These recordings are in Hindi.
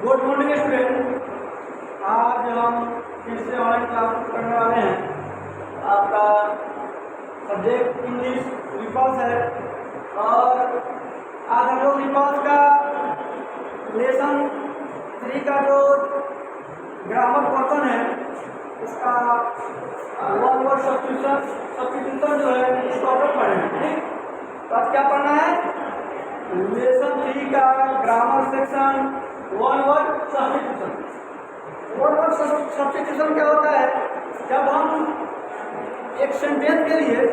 Good morning student. आज हम फिर से ऑनलाइन क्लास करने वाले हैं। आपका सब्जेक्ट इंग्लिश रिपल्स है और आज हम लोग रिपल्स का लेसन 3 का जो ग्रामर पोर्शन है उसका वन वर्ड सब्स्टिट्यूशन जो है इसको हम लोग पढ़ेंगे। ठीक, तो आज क्या पढ़ना है? लेसन 3 का grammar section one word substitution. One word substitution क्या होता है? जब हम एक सेंटेंस के लिए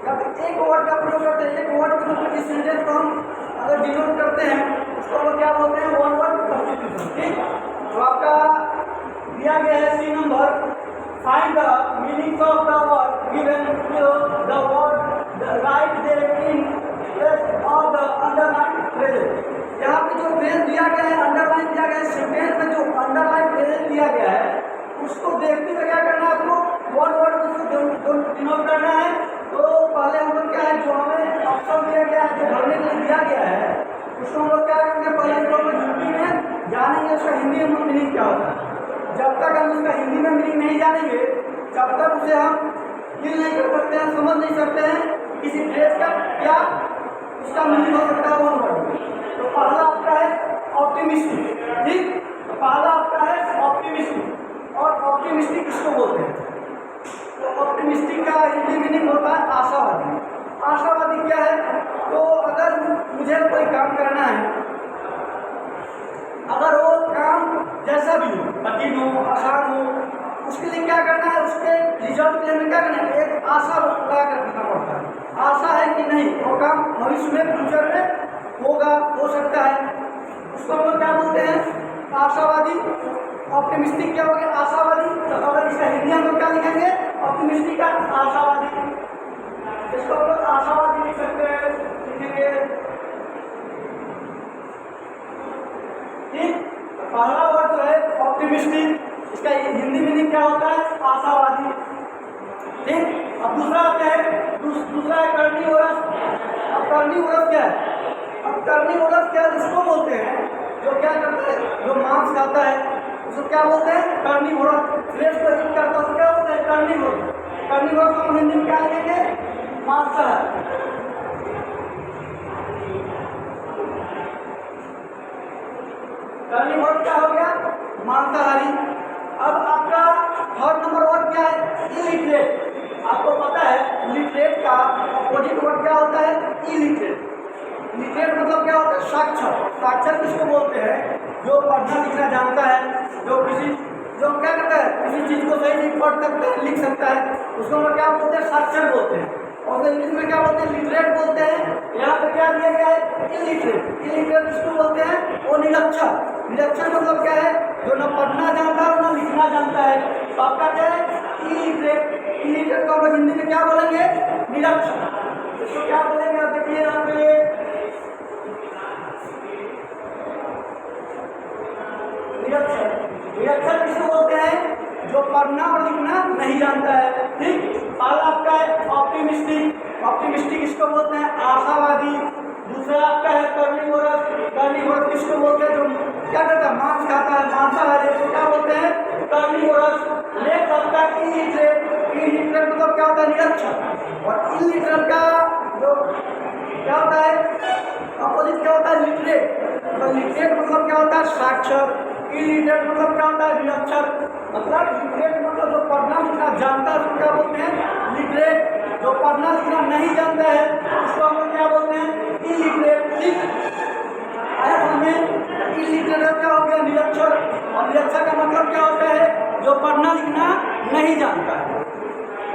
जब एक वर्ड का प्रयोग करते हैं, एक वर्ड के मतलब इस सेंटेंस को हम अगर डिनोट करते हैं उसको हम क्या बोलते हैं? One word substitution. ठीक, तो आपका दिया गया है C number, find the meanings of the word given below the word write there in place of the underline phrases. यहाँ पे जो फ्रेज दिया गया है, अंडरलाइन दिया गया है, सेंटेंस में जो अंडरलाइन फ्रेज दिया गया है उसको देखते हुए क्या करना है? आपको वन वर्ड उसको डिनोट करना है। तो पहले हम लोग क्या है, जो हमें ऑप्शन दिया गया है, जो भरने के लिए दिया गया है उसको हम लोग क्या करेंगे? पहले हम लोग हिंदी में जानेंगे उसका हिंदी में मीनिंग क्या होता है। जब तक हम उसका हिंदी में मीनिंग नहीं जानेंगे जब तक उसे हम फील नहीं कर सकते हैं, समझ नहीं सकते हैं किसी फ्रेज का क्या उसका मीनिंग हो सकता है वन वर्ड में। तो पहला आपका है ऑप्टिमिस्टिक। ठीक, तो पहला आपका है ऑप्टिमिस्टिक। और ऑप्टिमिस्टिक किसको बोलते हैं? तो ऑप्टिमिस्टिक का हिंदी मीनिंग होता है आशावादी। आशावादी क्या है? तो अगर मुझे कोई काम करना है, अगर वो काम जैसा भी हो, कठिन हो, आसान हो, उसके लिए क्या करना है? उसके रिजल्ट के लिए क्या करना है? एक आशा लगा कर रखना पड़ता है। आशा है कि नहीं वो काम भविष्य में, फ्यूचर में होगा, हो सकता है, उसको हम लोग क्या बोलते हैं? आशावादी। ऑप्टिमिस्टिक क्या हो गया? आशावादी। तो अगर इसका हिंदी हम लोग क्या लिखेंगे? ऑप्टिमिस्टिक का आशावादी। इसको हम लोग आशावादी लिख सकते हैं, लिखेंगे। ठीक, पहला वर्ड जो है ऑप्टिमिस्टिक, इसका हिंदी मीनिंग क्या होता है? आशावादी। ठीक, अब दूसरा क्या है? दूसरा है कर्निवोरस। अब कर्निवोरस क्या है? अब कर्निवोरस क्या है? उसको बोलते हैं जो क्या करता है, जो मांस खाता है उसको क्या बोलते हैं? कर्निवोरस। फ्लेश को ईट करता है उसको क्या बोलते हैं? कर्निवोरस। कर्निवोरस को हिंदी में क्या लिखेंगे? मांसाहारी। कर्निवोरस क्या हो गया? मांसाहारी। अब आपका थर्ड नंबर वर्ड क्या है? इलिटरेट। आपको पता है लिटरेट का अपोजिट वर्ड क्या होता है? इलिटरेट। लिटरेट मतलब क्या होता है? साक्षर। साक्षर किसको बोलते हैं? जो पढ़ना लिखना जानता है, जो क्या करता है? किसी चीज को सही नहीं पढ़ सकता है, लिख सकता है, उसको हम क्या बोलते हैं? साक्षर बोलते हैं। और इंग्लिश में क्या बोलते हैं? लिटरेट बोलते हैं। यहाँ पे क्या दिया गया है? इलिटरेट। इलिटरेट किसको बोलते हैं? वो निरक्षर। निरक्षर मतलब क्या है? जो न पढ़ना जानता है और न लिखना जानता है। तो आपका क्या है? इलिटरेट। इलिटरेट को हम हिंदी में क्या बोलेंगे? निरक्षर। इसको क्या बोलेंगे? आप देखिए यहाँ पे निरक्षर किसको बोलते हैं? जो पढ़ना और लिखना नहीं जानता है। ठीक, पहला आपका है ऑप्टिमिस्टिक। ऑप्टिमिस्टिक किसको बोलते हैं? आशावादी। दूसरा आपका है कर्निवोरस। कर्निवोरस किसको बोलते हैं? जो क्या करता है? मांस खाता है, मांसाहारी, तो क्या बोलते हैं? कर्निवोरस। नेक्स्ट आपका इलिटरेट। इलिटरेट मतलब क्या होता है? निरक्षर। और इलिटरेट का जो क्या होता है? अपोजिट क्या होता है? लिटरेट। तो लिटरेट मतलब क्या होता है? साक्षर। इलिटरेट मतलब क्या होता है? निरक्षर। मतलब लिटरेट मतलब जो पढ़ना लिखना जानता है उसको क्या बोलते हैं? लिटरेट। जो पढ़ना लिखना नहीं जानता है उसको हम लोग क्या बोलते हैं? इलिटरेट। ठीक, आया हमें? इलिटरेट क्या हो गया? निरक्षर। और निरक्षर का मतलब क्या होता है? जो पढ़ना लिखना नहीं जानता है।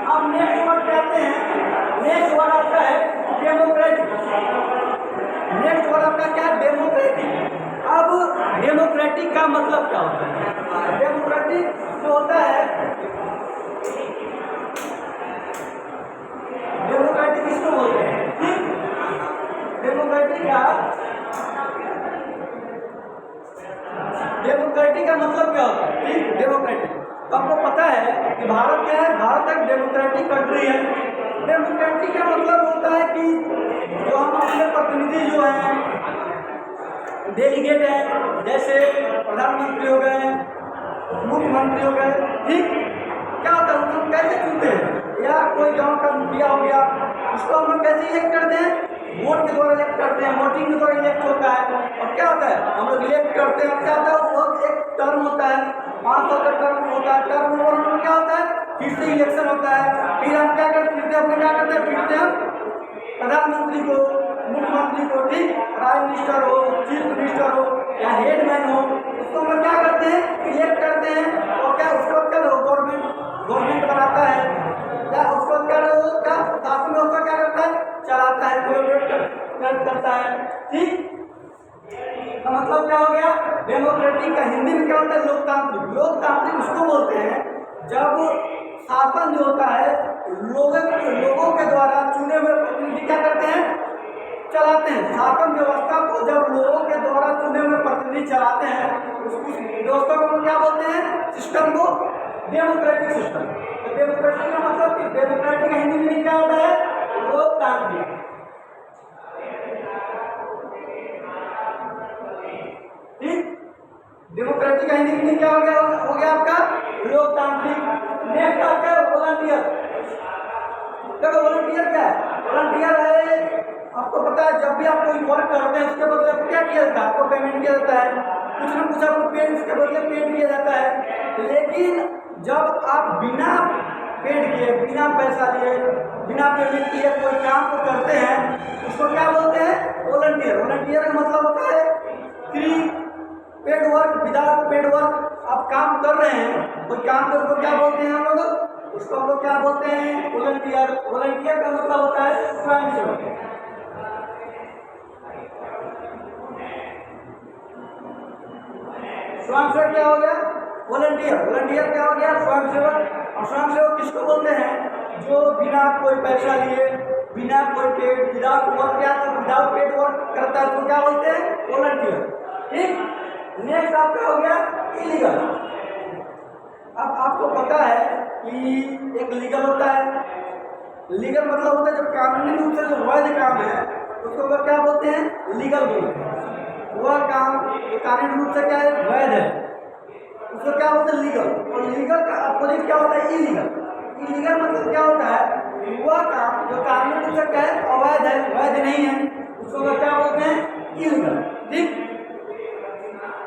अब नेक्स्ट वर्ड कहते हैं, नेक्स्ट वर्ड आपका है डेमोक्रेटिक। नेक्स्ट वर्ड आपका क्या है? डेमोक्रेटिक। अब डेमोक्रेटिक का मतलब क्या होता है? डेमोक्रेटिक जो होता है, डेमोक्रेटिक किसको बोलते हैं? ठीक, डेमोक्रेटिक का मतलब क्या होता है? ठीक, डेमोक्रेटिक। तो आपको पता है कि भारत क्या है? भारत एक डेमोक्रेटिक कंट्री है। डेमोक्रेटिक का मतलब होता है कि जो हम अपने प्रतिनिधि जो हैं, डेलीगेट है, जैसे प्रधानमंत्री हो गए, मुख्यमंत्री हो गए, ठीक। क्या होता है उनको कैसे चुनते हैं, या कोई गांव का मुखिया हो गया, उसको हम लोग कैसे इलेक्ट करते हैं, वोट के द्वारा इलेक्ट करते हैं, वोटिंग के द्वारा इलेक्ट होता है। और क्या होता है हम लोग इलेक्ट करते हैं, क्या होता है वो एक टर्म होता है, 5 साल का टर्म होता है। टर्म ओवर में क्या होता है, फिर से इलेक्शन होता है, फिर हम क्या करते हैं, अपने क्या करते हैं, फिर से हम प्रधानमंत्री को, मुख्यमंत्री को, ठीक, प्राइम मिनिस्टर हो, चीफ मिनिस्टर हो या हेडमैन हो, उसको हम क्या करते हैं, इलेक्ट करते हैं। और क्या उसको क्या गवर्नमेंट बनाता है, या उसको क्या शासन व्यवस्था क्या करता है, चलाता है, कोऑर्डिनेट करता है, ठीक। तो मतलब क्या हो गया, डेमोक्रेटिक का हिंदी में क्या होता है, लोकतांत्रिक। लोकतांत्रिक उसको बोलते हैं जब शासन जो होता है लोगों के द्वारा चुने हुए प्रतिनिधि क्या करते हैं, चलाते हैं। शासन व्यवस्था को जब लोगों के द्वारा चुने हुए प्रतिनिधि चलाते हैं, उस व्यवस्था को क्या बोलते हैं, सिस्टम को डेमोक्रेटिक सिस्टम। तो डेमोक्रेटिक का मतलब कि डेमोक्रेटिक का हिंदी में क्या होता है, लोकतांत्रिक, ठीक। डेमोक्रेटिक का हिंदी में क्या हो गया आपका लोकतांत्रिक। नेक्स्ट आपका वॉलंटियर। देखो वॉलंटियर क्या है, वॉलंटियर है, आपको पता है जब भी आप कोई वर्क करते हैं उसके बदले क्या किया जाता है, आपको पेमेंट किया जाता है, कुछ ना कुछ आपको पेड उसके बदले पेड किया जाता है। लेकिन जब आप बिना पेड किए, बिना पैसा लिए, बिना पेमेंट किए कोई काम को करते हैं, उसको क्या बोलते हैं, वॉलंटियर। वॉलंटियर का मतलब होता है free paid work, without paid work आप काम कर रहे हैं, कोई काम कर, उसको क्या बोलते हैं हम लोग, उसको हम लोग क्या बोलते हैं, वॉलंटियर। वॉलंटियर का मतलब होता है स्वयंसेवक। स्वयंसेवक क्या हो गया, वॉलंटियर। वॉलंटियर क्या हो गया, स्वयंसेवक। और स्वयंसेवक किसको बोलते हैं, जो बिना कोई पैसा लिए, बिना कोई पेड, विदाउट वर्क, क्या तो विदाउट पेड वर्क करता है, तो क्या बोलते हैं, वॉलंटियर, ठीक। नेक्स्ट आपका हो गया इलीगल। अब आपको पता है कि एक लीगल होता है, लीगल मतलब होता है जब कानूनी रूप से जो वैध काम है उसको लोग क्या बोलते हैं, लीगल बोलते हैं। वह काम जो कानूनी रूप से क्या है, वैध है, उसको क्या बोलते हैं, लीगल। और लीगल का अपोजिट क्या होता है, इलीगल। इलीगल मतलब क्या होता है, वह काम जो कानूनी रूप से क्या है, अवैध है, वैध नहीं है, उसको लोग क्या बोलते हैं, इलीगल, ठीक।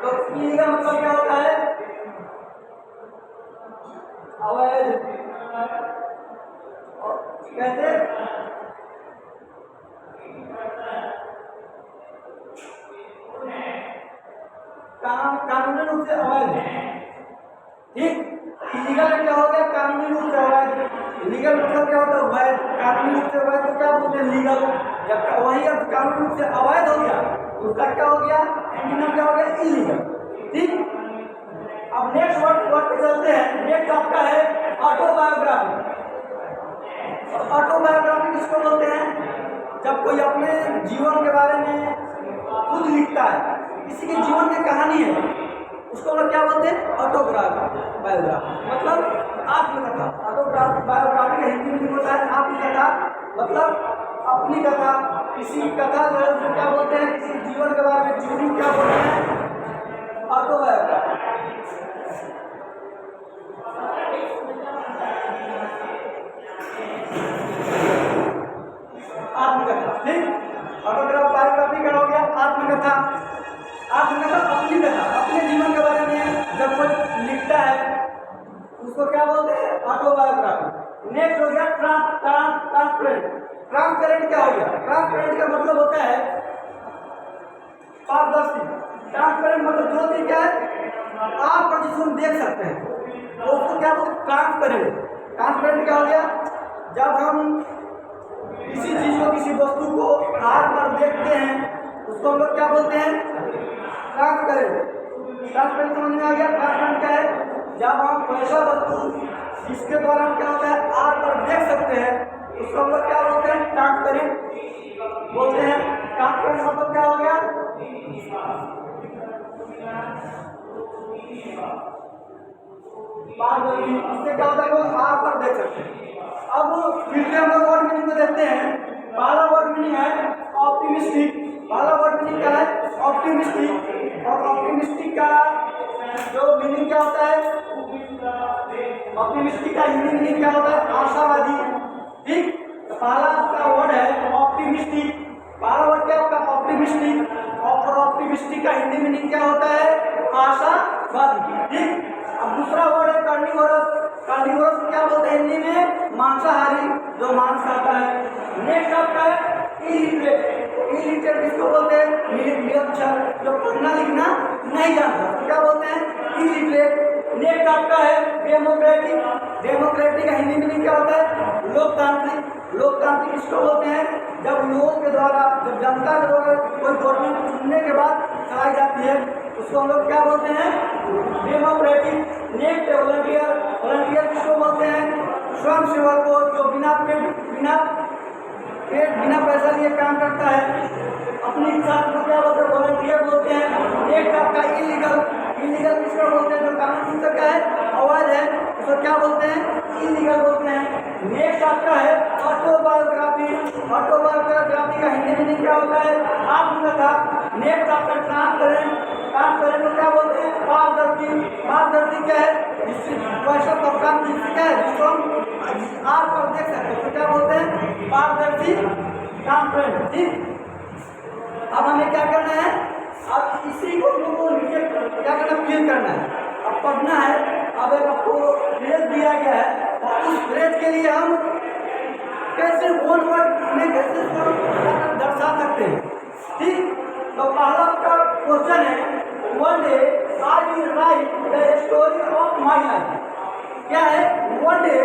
तो इलीगल मतलब क्या होता है, अवैध। कैसे, कानूनी रूप से अवैध, ठीक। इलीगल क्या हो गया, कानूनी रूप से अवैध। लीगल मतलब क्या होता है, वैध। कानूनी रूप से अवैध तो क्या बोलते हैं, लीगल। जब वही अब कानूनी रूप से अवैध हो गया उसका क्या हो गया, एंटीनम क्या हो गया, इलीगल, ठीक। अब नेक्स्ट वर्ड पे चलते हैं। नेक्स्ट आपका है ऑटोबायोग्राफी। ऑटोबायोग्राफी किसको बोलते हैं, जब कोई अपने जीवन के बारे में खुद लिखता है, किसी के जीवन की कहानी है, उसको लोग क्या बोलते हैं, ऑटोबायोग्राफी, मतलब आत्मकथा। ऑटोबायोग्राफी का हिंदी में होता है आत्मकथा, मतलब अपनी कथा, किसी कथा जो है उसको क्या बोलते हैं, किसी जीवन के बारे में जीवनी क्या बोलते हैं, ऑटोबायोग्राफी। आत्मकथा, ठीक। ऑटोबायोग्राफी का हो गया आत्मकथा। आत्मकथा अपनी कथा, अपने जीवन के बारे में जब कोई लिखता है उसको क्या बोलते हैं, ऑटोबायोग्राफी। नेक्स्ट हो गया ट्रांसपेरेंट। ट्रांसपेरेंट क्या हो गया, ट्रांसपेरेंट का मतलब होता है पारदर्शी। ट्रांसपेरेंट मतलब जो चीज क्या है आप और जिसको हम देख सकते हैं, तो उसको क्या बोलते हैं, ट्रांसपेरेंट। ट्रांसपेरेंट क्या हो गया, जब हम किसी चीज को, किसी वस्तु को हाथ पर देखते हैं उसको हम लोग क्या बोलते हैं, ट्रांसपेरेंट। ट्रांसपेरेंट समझ में आ गया। ट्रांसपेरेंट क्या है, जब हम वैसा वस्तु जिसके द्वारा हम क्या होता है आग पर देख सकते हैं उसको हम लोग क्या बोलते हैं, ट्रांसपेरेंट बोलते हैं। ट्रांसपेरेंट मतलब क्या हो गया, पारदर्शी। इससे क्या होता है, वो आग पर देख सकते हैं। अब फिर से हम लोग वर्ड मीनिंग को देखते हैं। पहला वर्ड मीनिंग है ऑप्टिमिस्टिक। पहला वर्ड मीनिंग क्या है, ऑप्टिमिस्टिक। और ऑप्टिमिस्टिक का जो मीनिंग क्या होता है, ऑप्टिमिस्टिक का हिंदी मीनिंग क्या होता है, आशावादी। ठीक, तो पहला आपका वर्ड है ऑप्टिमिस्टिक, पहला वर्ड क्या होगा ऑप्टिमिस्टिक, और ऑप्टिमिस्टिक का हिंदी मीनिंग क्या होता है, आशावादी। ठीक, अब दूसरा वर्ड है कार्निवोरस, कार्निवोरस क्या बोलते हैं हिंदी में, मांसाहारी, जो मांस खाता है। नेक्स्ट आपका है इलिटरेट, इलिटरेट किसको बोलते हैं, निरक्षर, जो पढ़ना लिखना नहीं जानता, तो क्या बोलते हैं इलिटरेट। नेक्स्ट आपका है डेमोक्रेटिक, डेमोक्रेटिक का हिंदी मीनिंग क्या होता है, लोकतांत्रिक, लोकतांत्रिक किसको बोलते हैं, जब लोगों के द्वारा, जब जनता के द्वारा कोई गवर्नमेंट चुनने के बाद चलाई जाती है, उसको हम लोग क्या बोलते हैं, डेमोक्रेटिक। नेक्स्ट वॉलंटियर, वॉलंटियर किसको बोलते हैं, स्वयं सेवक को, जो बिना पैसा लिए काम करता है, अपनी इच्छा को क्या बोलते हैं, वॉलंटियर बोलते हैं। नेक्स्ट आपका इलीगल, इलीगल किसको बोलते हैं, जो कानून से क्या है, अवैध है, उसको क्या बोलते हैं, इलीगल बोलते हैं। नेक्स्ट आपका है ऑटोबायोग्राफी, ऑटोबायोग्राफी का हिंदी मीनिंग क्या होता है, आत्मकथा। नेक्स्ट आपका ट्रांसपेरेंट, ट्रांसपेरेंट को क्या बोलते हैं, पारदर्शी, पारदर्शी क्या है, वैसा प्रोग्राम जिससे क्या है, जिसको हम आग पर देख सकते हैं, तो क्या बोलते हैं, पारदर्शी, ट्रांसपेरेंट। ठीक, अब हमें क्या करना है, अब इसी को नीचे क्या करना, फिल करना है, अब पढ़ना है। अब एक आपको फ्रेज दिया गया है, और उस फ्रेज के लिए हम कैसे वन वर्ड में कैसे दर्शा सकते हैं। ठीक, तो पहला आपका क्वेश्चन है, one day I will write the story of my life. क्या है, one day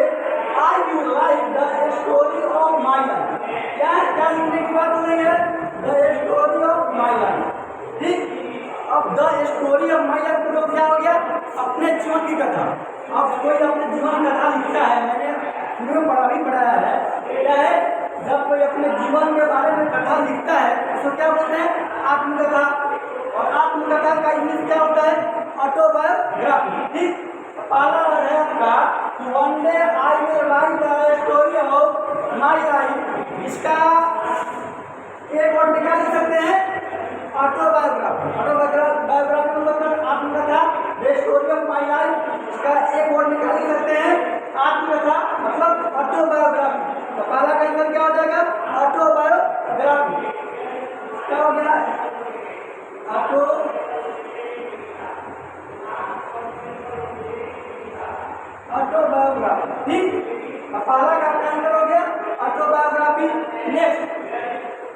I will write the story of my life. क्या है, क्या लिखने की बात हो रही है, the story of my life. ठीक, अब the story of my life तो क्या हो गया, अपने जीवन की कथा। अब कोई अपने जीवन की कथा लिखता है, मैंने शुरू में पढ़ाया है, क्या है, जब कोई अपने जीवन के बारे में कथा लिखता है उसको क्या बोलते हैं, आत्मकथा। और आत्मकथा का इंग्लिश क्या होता है, ऑटोबायोग्राफी। ठीक, पहला है आपका one day I will write the story of my life, इसका एक वर्ड क्या लिख सकते हैं, ऑटोबायोग्राफी। ऑटोबायोग्राफी मतलब आत्मकथा, the story of my life, इसका एक वर्ड निकाल सकते हैं, आत्मकथा मतलब ऑटोबायोग्राफी। तो पहला का आंसर क्या हो जाएगा, ऑटोबायोग्राफी। क्या हो गया, ऑटोबायोग्राफी। ठीक, पहला का आंसर हो गया ऑटोबायोग्राफी। नेक्स्ट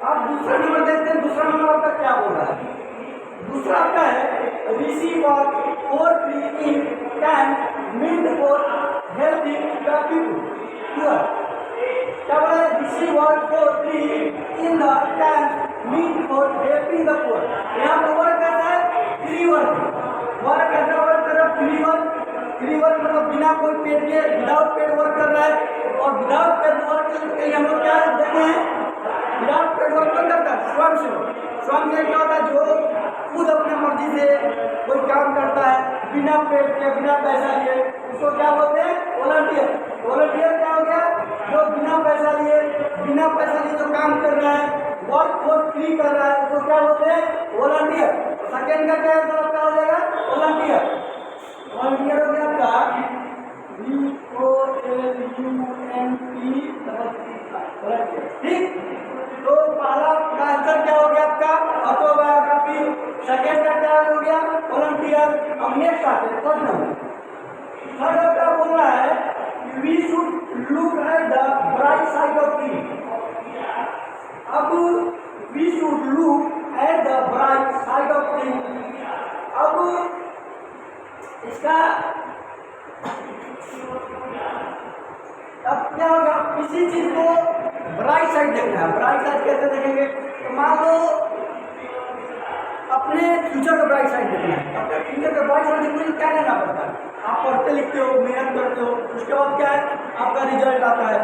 अब दूसरा नंबर देखते हैं, दूसरा नंबर आपका क्या बोल रहा है, दूसरा आपका है Rishi work for free in camp meet for healthy the people. क्या बोला है, Rishi work for free in the camp meet for helping the poor. यहाँ पर वर्क कैसा है, फ्री वर्क, वर्क कैसा वर्क कर रहा है, फ्री वर्क। फ्री वर्क मतलब बिना कोई पेड के, विदाउट पेड वर्क कर रहा है। और विदाउट पेड वर्क के लिए हम लोग क्या देते हैं, विदाउट पेड वर्क करता है स्वयं सेवक। स्वयं सेवक क्या होता है, जो खुद अपने मर्जी से कोई काम करता है बिना पेड के, बिना पैसा लिए, उसको क्या बोलते हैं, वॉलंटियर। वॉलंटियर क्या हो गया, जो बिना पैसा लिए जो काम कर रहा है, वर्क फॉर फ्री कर रहा है, उसको क्या बोलते हैं, वॉलंटियर। सेकेंड का क्या आंसर क्या हो जाएगा, वॉलंटियर। वॉलंटियर हो गया आपका VOLUNT। ठीक, तो पहला का आंसर क्या हो गया आपका, ऑटोबायोग्राफी। सेकेंड का क्या हो गया, वॉलंटियर। अब नेक्स्ट आते हैं थर्ड नंबर। थर्ड क्या बोल रहा है, we should look at the bright side of things. अब we should look at the bright side of things. अब इसका अब क्या होगा, किसी चीज को ब्राइट साइड देखना है। ब्राइट साइड कैसे देखेंगे, तो मान लो अपने फ्यूचर का ब्राइट साइड देखना है। अपने फ्यूचर का ब्राइट साइड देखने क्या करना पड़ता है, आप पढ़ते लिखते हो, मेहनत करते हो, उसके बाद क्या है, आपका रिजल्ट आता है,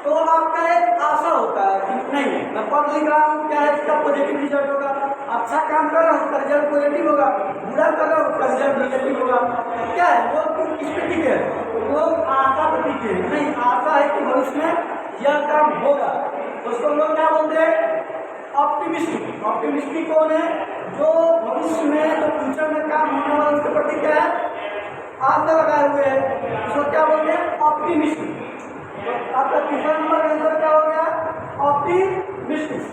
तो आपका एक आशा होता है कि नहीं मैं पढ़ लिख रहा हूँ, क्या है इसका पॉजिटिव रिजल्ट होगा। अच्छा काम कर रहा हूँ उसका रिजल्ट पॉजिटिव होगा, बुरा कर रहा हूँ उसका रिजल्ट नेगेटिव होगा। क्या है, लोग किस पे टिके हैं, लोग आशा पर टिके हैं, नहीं आशा है कि भविष्य में यह काम होगा, तो उसको लोग क्या बोलते हैं, ऑप्टिमिस्टिक। ऑप्टिमिस्टिक कौन है, जो भविष्य में, जो फ्यूचर में काम होने वाला उसके प्रति क्या है, आशा लगाए हुए है, उसको क्या बोलते हैं? ऑप्टिमिस्टिक। तो आपका तीसरा नंबर का आंसर क्या हो गया? ऑप्टिमिस्टिक।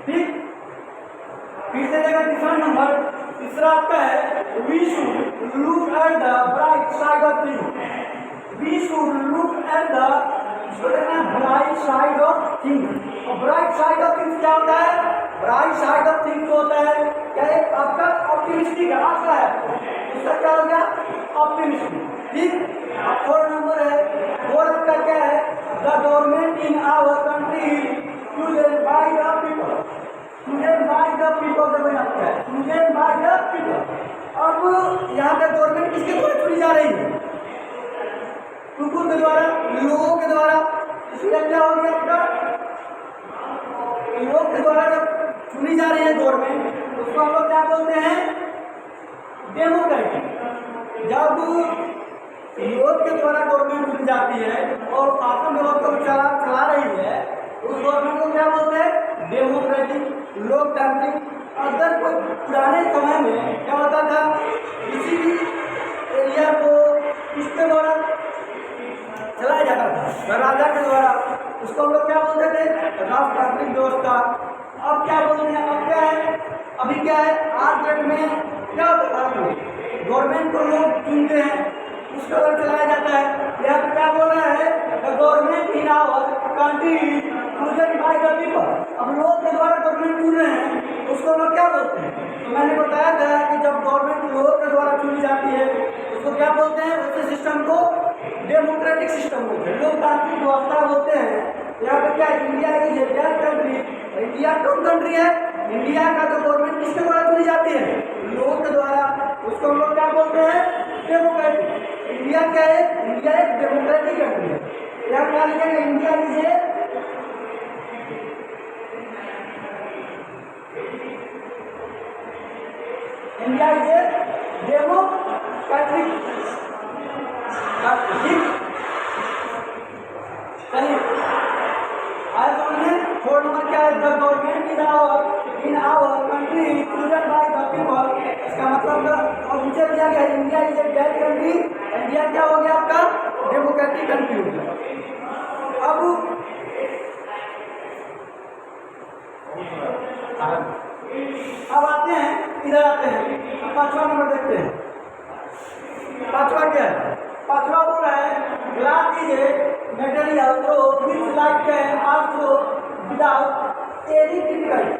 ठीक, फिर से देखा तीसरा नंबर। तीसरा आपका है we should look at the bright side of thing. We should look at the bright side of thing. और ब्राइट साइड ऑफ थिंग्स क्या होता है? ब्राइट साइड ऑफ थिंग्स होता है क्या? एक आपका ऑप्टिमिस्टिक आशा है, उसका क्या हो गया? ऑप्टिमिस्टिक। ठीक, अब फोर्थ नंबर है, फोर्थ आपका क्या है? The government in our country chosen by the people, chosen by the people का मतलब क्या है? chosen by the people। अब यहाँ पे गवर्नमेंट किसके द्वारा चुनी जा रही है? पीपल के द्वारा, लोगों के द्वारा। इसलिए क्या हो गया आपका? लोग के द्वारा जब चुनी जा रही है गवर्नमेंट, उसको हम लोग क्या बोलते हैं? डेमोक्रेटिक। जब लोग के द्वारा गवर्नमेंट चुनी जाती है और शासन व्यवस्था को चला रही है, उस गवर्नमेंट को क्या बोलते हैं? डेमोक्रेटिक, लोकतांत्रिक। अगर कोई पुराने समय में क्या होता था, किसी भी एरिया को किसके द्वारा चलाया जाता था? राजा के द्वारा। उसको हम लोग क्या बोलते थे? राजतांत्रिक व्यवस्था। अब क्या बोलते हैं? अब क्या है? अभी क्या है? आज डेट में क्या होता है? गवर्नमेंट को लोग चुनते हैं, उसके द्वारा चलाया जाता है। यहाँ पे क्या बोल रहा है? The government in our country chosen by the people. अब लोग के द्वारा गवर्नमेंट चुन रहे हैं, उसको लोग क्या बोलते हैं? तो मैंने बताया था कि जब गवर्नमेंट लोग के द्वारा चुनी जाती है, उसको क्या बोलते हैं? वैसे सिस्टम को डेमोक्रेटिक सिस्टम बोलते हैं, लोकतांत्रिक व्यवस्था बोलते हैं। यहाँ पे क्या है? India is a developed country. India कौन कंट्री है? इंडिया का जो गवर्नमेंट किसके द्वारा चुनी जाती है? लोगों के द्वारा। उसको हम लोग क्या बोलते हैं? डेमोक्रेटिक। इंडिया क्या है? इंडिया एक डेमोक्रेटिक कंट्री है। यहाँ क्या लिखेंगे? India is a India is a democratic. चलिए आया समझ में? फोर्थ नंबर क्या है? The government in our country chosen by the people. इसका मतलब और नीचे दिया गया India is a developed country. India क्या हो गया आपका? डेमोक्रेटिक कंट्री हो गया। अब आते हैं, इधर आते हैं, पांचवा नंबर देखते हैं। पांचवा क्या है? पांचवा बोल रहा है glass is a material through which light can also without any difficulty.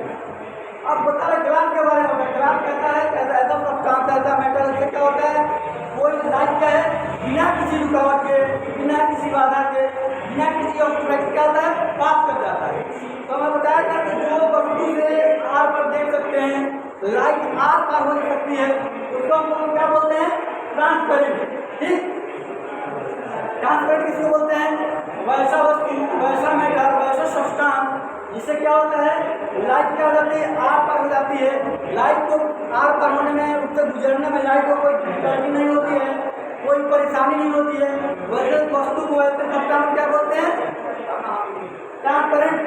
अब बता रहे ग्लास के बारे में। ग्लास कहता है ऐसा सब्सटेंस, ऐसा मेटल से क्या होता है? कोई लाइट क्या है? बिना किसी रुकावट के, बिना किसी बाधा के, बिना किसी ऑब्स्ट्रक्शन क्या होता है? पास कर जाता है। तो मैं बताया था कि जो वस्तु से आर पर देख सकते हैं, लाइट आर पार हो सकती है, उसको हम लोग क्या बोलते हैं? ट्रांसपेरेंट। ठीक, ट्रांसपेरेंट किसको बोलते हैं? वैसा वस्तु, वैसा मेटल, वैसा सब्सटेंस जिससे क्या होता है? लाइट क्या हो जाती है? आर पार हो जाती है। लाइट को आर पार होने में, उससे गुजरने में लाइट को कोई डिफिकल्टी नहीं होती है, कोई परेशानी नहीं होती है। वैसे वस्तु को, वैसे सब्सटेंस क्या बोलते हैं? ट्रांसपेरेंट।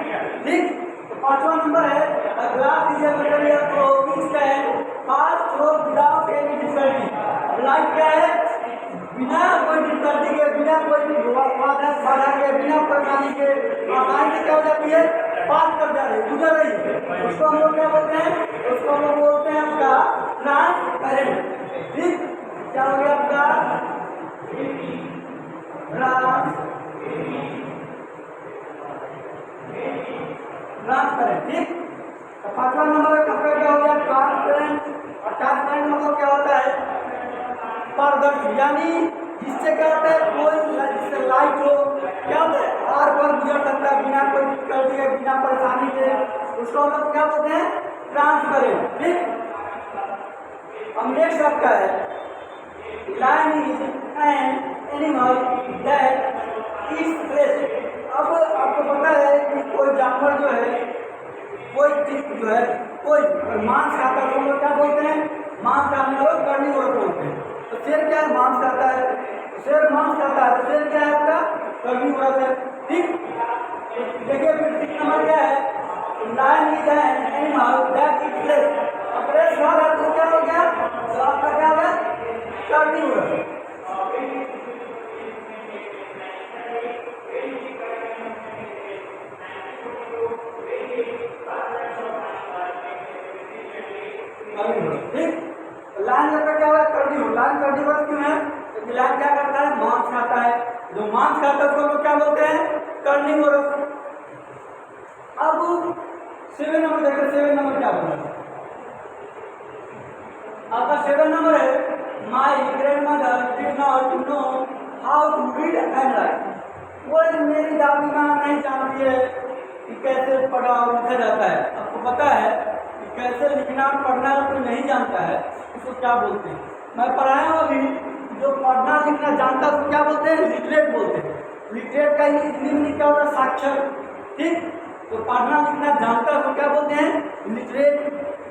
ठीक, तो पांचवा नंबर है glass is a material through which can pass through without any difficulty. Light क्या है? बिना कोई डिफिकल्टी के, बिना कोई बाधा के, बिना परेशानी के आसानी से क्या हो जाती है? पास कर जा रही है, गुजर रही है। उसको हम लोग क्या बोलते हैं? उसको हम लोग बोलते हैं आपका ट्रांसपेरेंट। ठीक, क्या हो गया आपका? ट्रांसपेरेंट। ठीक, तो पांचवा नंबर का क्या हो गया? ट्रांसपेरेंट। और ट्रांसपेरेंट मतलब क्या होता है? पारदर्शी, यानी जिससे क्या होता है? कोई जिससे लाइट हो क्या होता है? आर पर गुजर सकता है बिना कोई दिक्कत के, बिना परेशानी के। उसको हम लोग क्या बोलते हैं? ट्रांसपेरेंट। ठीक, अब नेक्स्ट आपका है lion is an animal that is flesh. अब आपको पता है कि कोई जानवर जो है, कोई चीज जो है, कोई मांस खाता है, तो हम लोग क्या बोलते हैं? मांस खाने वाले कार्निवोरस बोलते हैं। तो शेर क्या है? मांस खाता है। शेर मांस खाता है, तो शेर क्या है आपका? कार्निवोरस है। ठीक, देखिए फिर 6 नंबर क्या है, lion is an animal that it place. Place वाला तो क्या हो गया, तो आपका क्या हो गया, कार्निवोरस। ठीक, लाइन का क्या हुआ, कार्निवोरस। लाइन कार्निवोरस क्यों है, क्योंकि लाइन क्या करता है, मांस खाता है। जो मांस खाता है उसको लोग क्या बोलते हैं, कार्निवोरस। अब 7 नंबर देखो, 7 नंबर क्या बोला आपका, 7 नंबर है, my grandmother did not know how to read and write. वो मेरी दादी माँ नहीं जानती है कि कैसे पढ़ा और लिखा जाता है। आपको पता है कि कैसे लिखना और पढ़ना कोई नहीं जानता है उसको क्या बोलते हैं। मैं पढ़ाया हूँ अभी, जो पढ़ना लिखना जानता है उसको क्या बोलते हैं, लिटरेट बोलते हैं। लिटरेट का हिंदी में क्या होता है, साक्षर। ठीक, तो पढ़ना लिखना जानता है उसको क्या बोलते हैं, लिटरेट।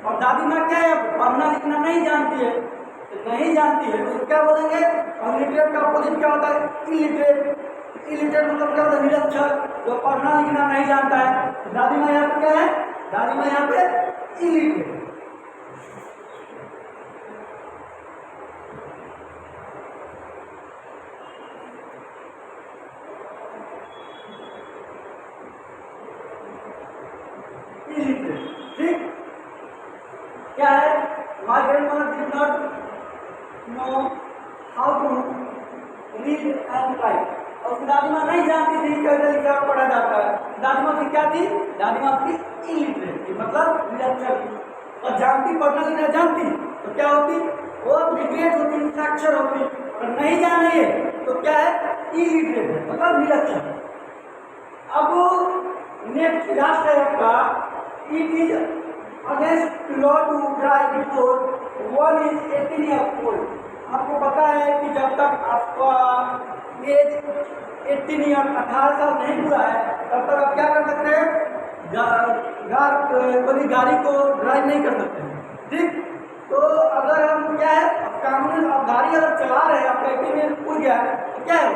और दादी माँ क्या है, पढ़ना लिखना नहीं जानती है, तो नहीं जानती है तो क्या बोलेंगे। और लिटरेट का अपोजिट क्या होता है, इलिटरेट। इलिटरेट मतलब क्या होता है, निरक्षर, जो पढ़ना लिखना नहीं जानता है। तो दादी माँ यहाँ पे क्या है, दादी माँ यहाँ पे इलिटरेट। ठीक, क्या है, my grandmother did not know how to read and write. और उसकी दादी माँ नहीं जानती थी कैसे लिखा पढ़ा जाता है। दादी माँ की क्या थी, दादी माँ की इलिटरेट थी, मतलब निरक्षर थी। और जानती, पढ़ना लिखना जानती तो क्या होती, वो लिटरेट होती, साक्षर होती। और नहीं जान रही है तो क्या है, इलिटरेट है, मतलब निरक्षर। अब नेक्स्ट लास्ट है आपका, it is against law to drive before one is 18 year old. आपको पता है कि जब तक आपका एज 18 ईयर 18 साल नहीं हुआ है तब तक आप क्या कर सकते हैं, कभी गाड़ी को ड्राइव नहीं कर सकते हैं। ठीक, तो अगर हम क्या है, कानून आप गाड़ी अगर चला रहे हैं, आपका 18 ईयर हो गया है तो क्या है,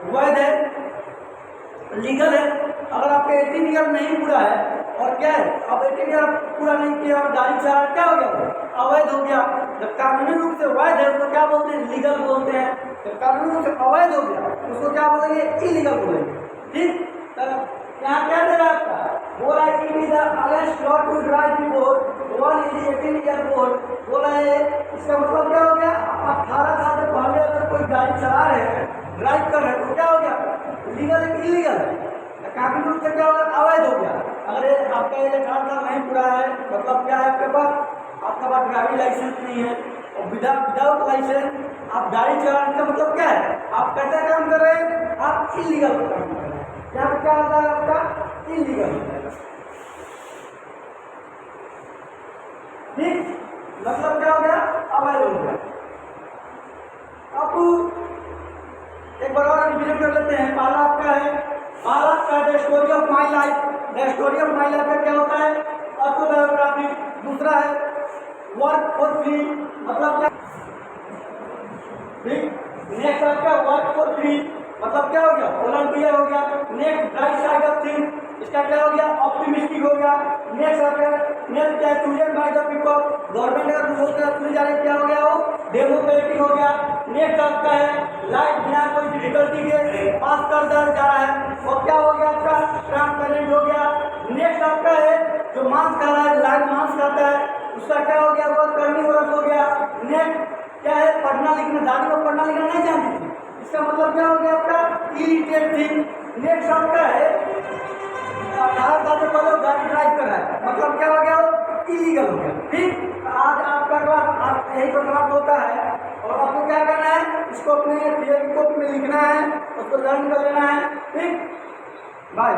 वैध है, लीगल है। अगर आपका 18 ईयर नहीं पूरा है और क्या है, अब 18 ईयर पूरा नहीं किया और गाड़ी चला, क्या हो गया, अवैध हो गया। जब कानूनी रूप से वैध है उसको क्या बोलते हैं, लीगल बोलते हैं। जब कानूनी रूप से अवैध हो गया उसको क्या बोलेंगे, इलीगल बोलेंगे। ठीक, यहाँ क्या दे रहा है आपका, बोला है it is against law to drive before one is 18 year old. बोला है, इसका मतलब क्या हो गया, 18 साल से पहले अगर कोई गाड़ी चला रहे हैं, ड्राइव कर रहे हैं तो क्या हो गया, लीगल है कि इलीगल है, कानूनी रूप से क्या होगा, अवैध हो गया। अगर आपका ये 18 साल नहीं पूरा है मतलब क्या है, आपके पास ड्राइविंग लाइसेंस नहीं है और विदाउट लाइसेंस आप गाड़ी चलाने का मतलब क्या है, आप कैसा काम कर रहे हैं, आप इलीगल काम कर रहे हैं। यहाँ क्या होता है, आपका इलीगल हो जाएगा। ठीक, मतलब क्या हो गया, अवैध हो गया। अब एक बार और रिवीजन कर लेते हैं। पहला आपका है, पहला का the story of my life. The story of my life का क्या होता है, ऑटोबायोग्राफी। दूसरा है वर्क फॉर फ्री, मतलब क्या, ठीक। नेक्स्ट आपका वर्क फॉर फ्री मतलब क्या हो गया, वॉलंटियर हो गया। Next bright side of thing, इसका क्या हो गया, ऑप्टिमिस्टिक हो गया। नेक्स्ट आपका नेक्स्ट क्या, chosen by the people, government अगर दूसरे चुनी जा रही, क्या हो गया, वो डेमोक्रेटिक हो गया। नेक्स्ट आपका है लाइफ बिना कोई डिफिकल्टी के पास कर जा रहा है, वो क्या हो गया, आपका ट्रांसपेरेंट हो गया। नेक्स्ट आपका है जो मांस खा रहा है, लाइफ मांस खाता है, उसका क्या हो गया, वो कार्निवोरस हो गया। नेक्स्ट क्या है, पढ़ना लिखना, दादी को पढ़ना लिखना नहीं जानती थी, इसका मतलब क्या हो गया, आपका इलिटरेट थी। नेक्स्ट आपका है 18 साल से पहले गाड़ी ड्राइव कर रहा है, मतलब क्या हो गया, वो इलीगल हो गया। ठीक, आज आपका क्लास यही पर समाप्त होता है और आपको क्या करना है, इसको अपने थियरी कॉपी में लिखना है, उसको लर्न कर लेना है। ठीक, बाय।